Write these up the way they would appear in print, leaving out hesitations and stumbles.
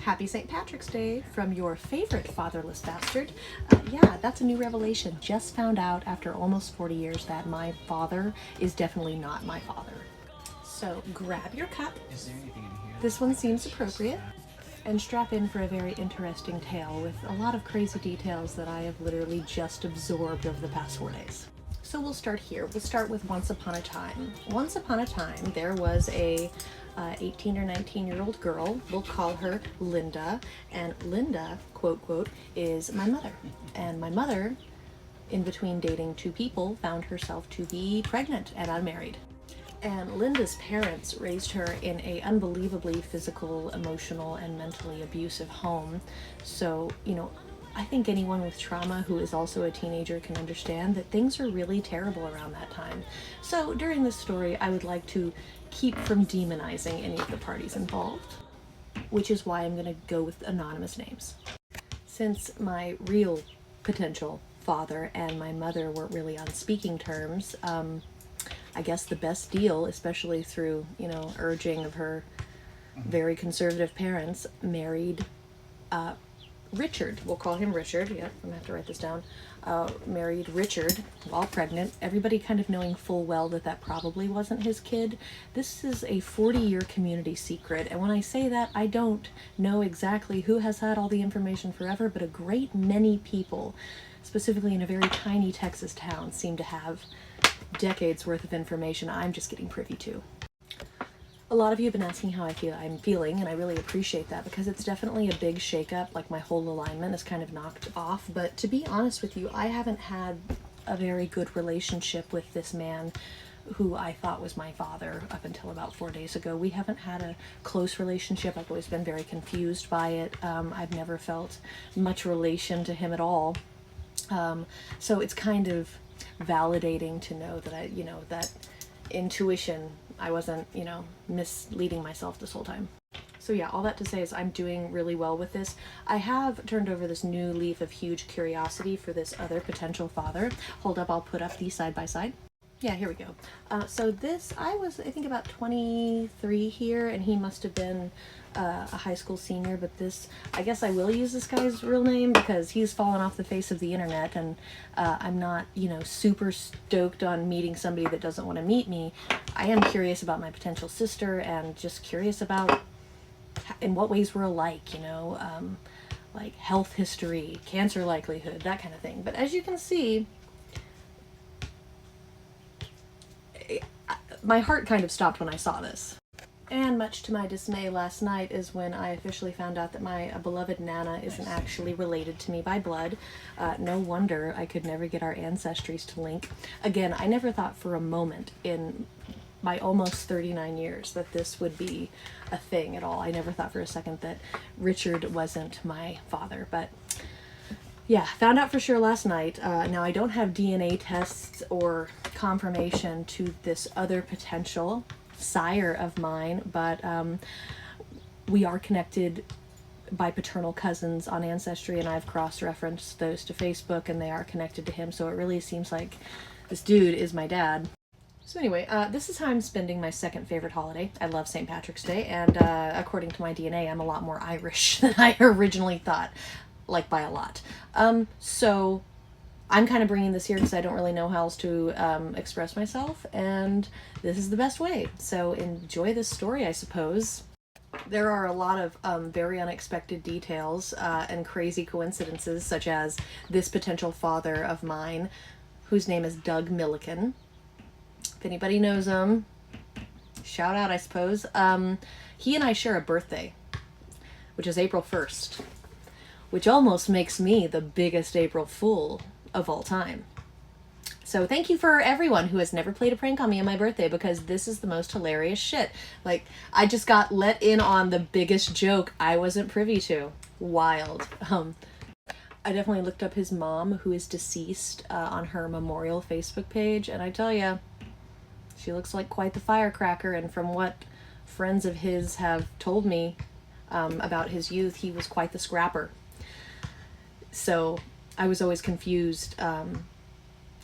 Happy St. Patrick's Day from your favorite fatherless bastard. Yeah, that's a new revelation. Just found out after almost 40 years that my father is definitely not my father. So grab your cup. Is there anything in here? This one seems appropriate. And strap in for a very interesting tale with a lot of crazy details that I have literally just absorbed over the past 4 days. So we'll start here. We'll start with once upon a time. Once upon a time, there was a 18 or 19-year-old girl. We'll call her Linda. And Linda, quote, quote, is my mother. And my mother, in between dating two people, found herself to be pregnant and unmarried. And Linda's parents raised her in a unbelievably physical, emotional, and mentally abusive home. So, I think anyone with trauma who is also a teenager can understand that things are really terrible around that time. So during this story, I would like to keep from demonizing any of the parties involved, which is why I'm going to go with anonymous names. Since my real potential father and my mother weren't really on speaking terms, I guess the best deal, especially through, urging of her very conservative parents, married Richard. We'll call him Richard. Yeah, I'm gonna have to write this down. Married Richard while pregnant. Everybody kind of knowing full well that that probably wasn't his kid. This is a 40-year community secret. And when I say that, I don't know exactly who has had all the information forever, but a great many people, specifically in a very tiny Texas town, seem to have decades worth of information I'm just getting privy to. A lot of you have been asking how I'm feeling, and I really appreciate that because it's definitely a big shakeup. Like, my whole alignment is kind of knocked off. But to be honest with you, I haven't had a very good relationship with this man who I thought was my father up until about 4 days ago. We haven't had a close relationship. I've always been very confused by it. I've never felt much relation to him at all. So it's kind of validating to know that that intuition, I wasn't, misleading myself this whole time. So yeah, all that to say is I'm doing really well with this. I have turned over this new leaf of huge curiosity for this other potential father. Hold up, I'll put up these side by side. Yeah, here we go. So this, I think about 23 here, and he must have been a high school senior, but this, I guess I will use this guy's real name because he's fallen off the face of the internet, and I'm not, super stoked on meeting somebody that doesn't want to meet me. I am curious about my potential sister and just curious about in what ways we're alike, like health history, cancer likelihood, that kind of thing. But as you can see, my heart kind of stopped when I saw this. And much to my dismay last night is when I officially found out that my beloved Nana isn't actually related to me by blood. No wonder I could never get our ancestries to link. Again, I never thought for a moment in my almost 39 years that this would be a thing at all. I never thought for a second that Richard wasn't my father, but yeah, found out for sure last night. Now, I don't have DNA tests or confirmation to this other potential sire of mine, but we are connected by paternal cousins on Ancestry, and I've cross-referenced those to Facebook, and they are connected to him, so it really seems like this dude is my dad. So anyway, this is how I'm spending my second favorite holiday. I love St. Patrick's Day, and according to my DNA, I'm a lot more Irish than I originally thought. Like, by a lot. So I'm kind of bringing this here because I don't really know how else to express myself, and this is the best way. So enjoy this story, I suppose. There are a lot of very unexpected details and crazy coincidences, such as this potential father of mine, whose name is Doug Milliken. If anybody knows him, shout out, I suppose. He and I share a birthday, which is April 1st. Which almost makes me the biggest April Fool of all time. So thank you for everyone who has never played a prank on me on my birthday, because this is the most hilarious shit. Like, I just got let in on the biggest joke I wasn't privy to. Wild. I definitely looked up his mom, who is deceased, on her memorial Facebook page, and I tell ya, she looks like quite the firecracker, and from what friends of his have told me about his youth, he was quite the scrapper. So I was always confused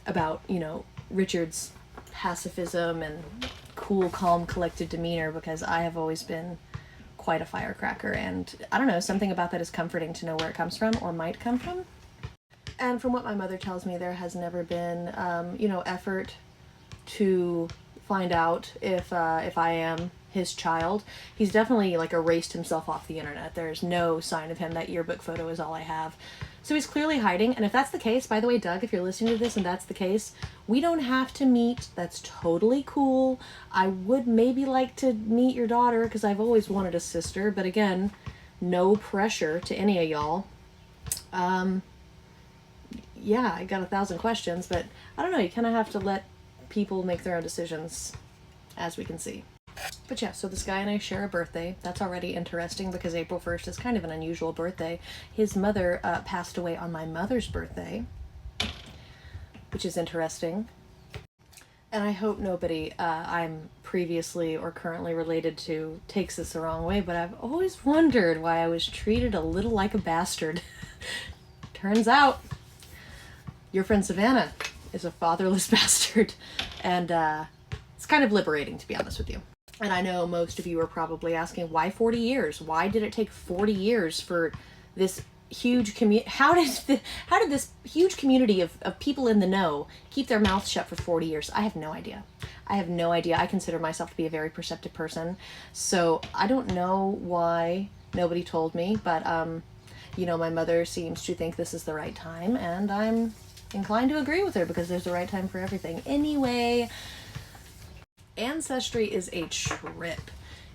about, Richard's pacifism and cool, calm, collected demeanor, because I have always been quite a firecracker, and I don't know, something about that is comforting to know where it comes from or might come from. And from what my mother tells me, there has never been, effort to find out if I am his child. He's definitely like erased himself off the internet. There's no sign of him. That yearbook photo is all I have. So he's clearly hiding. And if that's the case, by the way, Doug, if you're listening to this and that's the case, we don't have to meet. That's totally cool. I would maybe like to meet your daughter because I've always wanted a sister. But again, no pressure to any of y'all. Yeah, I got 1,000 questions, but I don't know. You kind of have to let people make their own decisions, as we can see. But yeah, so this guy and I share a birthday. That's already interesting because April 1st is kind of an unusual birthday. His mother passed away on my mother's birthday, which is interesting. And I hope nobody I'm previously or currently related to takes this the wrong way, but I've always wondered why I was treated a little like a bastard. Turns out, your friend Savannah is a fatherless bastard, and it's kind of liberating, to be honest with you. And I know most of you are probably asking, why 40 years? Why did it take 40 years for this huge community? How did this huge community of people in the know keep their mouths shut for 40 years? I have no idea. I have no idea. I consider myself to be a very perceptive person, so I don't know why nobody told me, but my mother seems to think this is the right time, and I'm inclined to agree with her because there's the right time for everything. Anyway, Ancestry is a trip.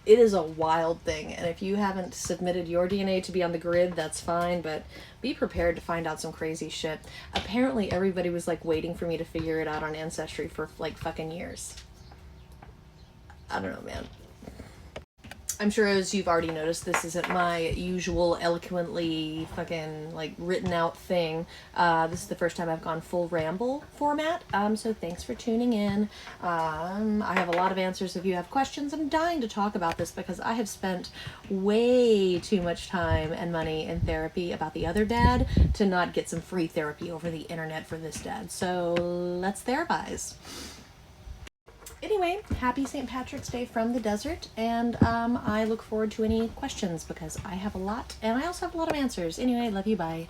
It is a wild thing, and if you haven't submitted your DNA to be on the grid, that's fine, but be prepared to find out some crazy shit. Apparently everybody was like waiting for me to figure it out on Ancestry for like fucking years. I don't know, man. I'm sure as you've already noticed, this isn't my usual eloquently fucking like written out thing. This is the first time I've gone full ramble format. So thanks for tuning in. I have a lot of answers if you have questions. I'm dying to talk about this because I have spent way too much time and money in therapy about the other dad to not get some free therapy over the internet for this dad. So let's therapize. Anyway, happy St. Patrick's Day from the desert, and I look forward to any questions because I have a lot, and I also have a lot of answers. Anyway, love you, bye.